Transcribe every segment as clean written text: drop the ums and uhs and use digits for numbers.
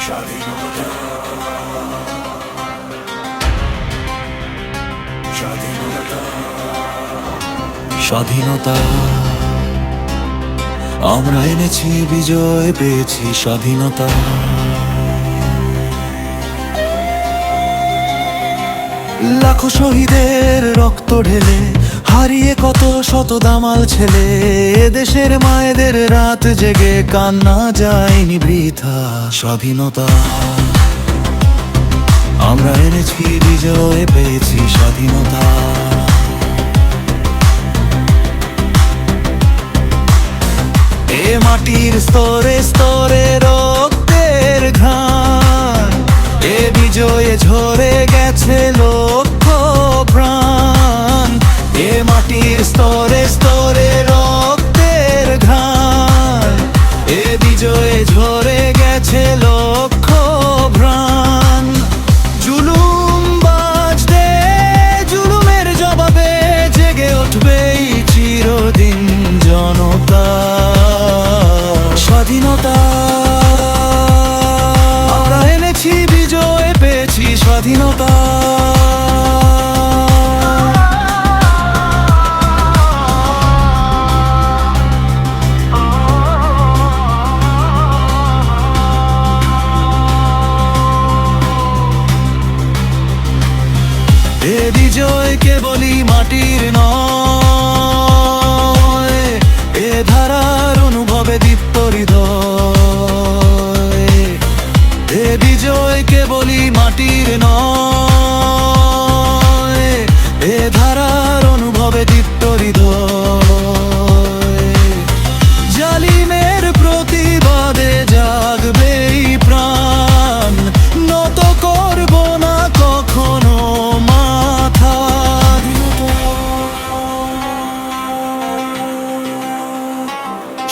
স্বাধীনতা, স্বাধীনতা, স্বাধীনতা। আমরা এনেছি বিজয়, পেয়েছি স্বাধীনতা। লাখো শহীদের রক্ত ঢেলে হারিয়ে কত শত দামাল ছেলে, দেশের মায়েদের রাত জেগে কান্না যায়নি বৃথা। স্বাধীনতা, আমরা এনেছি বিজয়, পেয়েছি স্বাধীনতা। এ মাটির স্তরে স্তরে রক্তের ঘ্রাণ, এ বিজয়ে ঝরে গেছে লক্ষ প্রাণ। এ মাটির স্তরে স্তরে রক্তের ঘ্রাণ, এ বিজয়ে ঝরে গেছে লক্ষ প্রাণ। জুলুম বাজতে জুলুমের জবাবে জেগে উঠবে চিরদিন জনতা। স্বাধীনতা, আমরা এনেছি বিজয়, পেয়েছি স্বাধীনতা। এ বিজয় কেবলই মাটির নয়, এ ধারার অনুভবে দীপ্ত হৃদয়। এ বিজয় কেবলই মাটির নয়, এ ধারার অনুভবে দীপ্ত হৃদয়। জালিমের প্রতিবাদে জাগবে এই প্রাণ, নত করব না কখনো মাথা।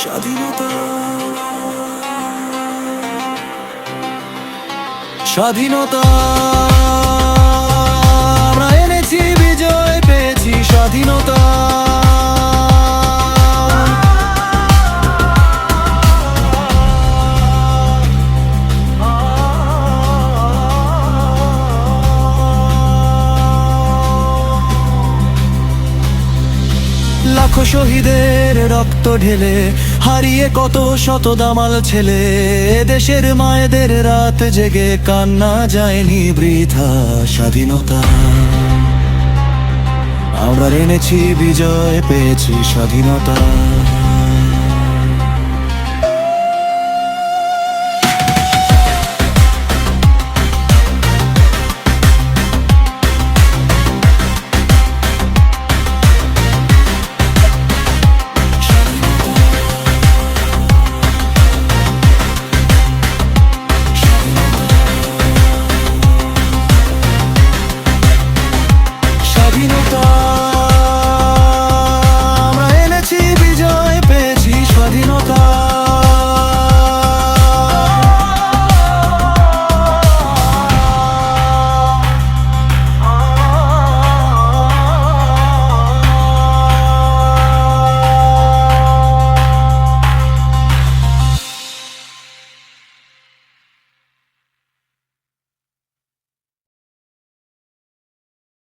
স্বাধীনতা, স্বাধীনতা, আমরা এনেছি বিজয়, পেয়েছি স্বাধীনতা। লাখো শহীদের রক্ত ঢেলে হারিয়ে কত শত দামাল ছেলে, দেশের মায়েদের রাত জেগে কান্না যায়নি বৃথা। স্বাধীনতা, আমরা এনেছি বিজয়, পেয়েছি স্বাধীনতা।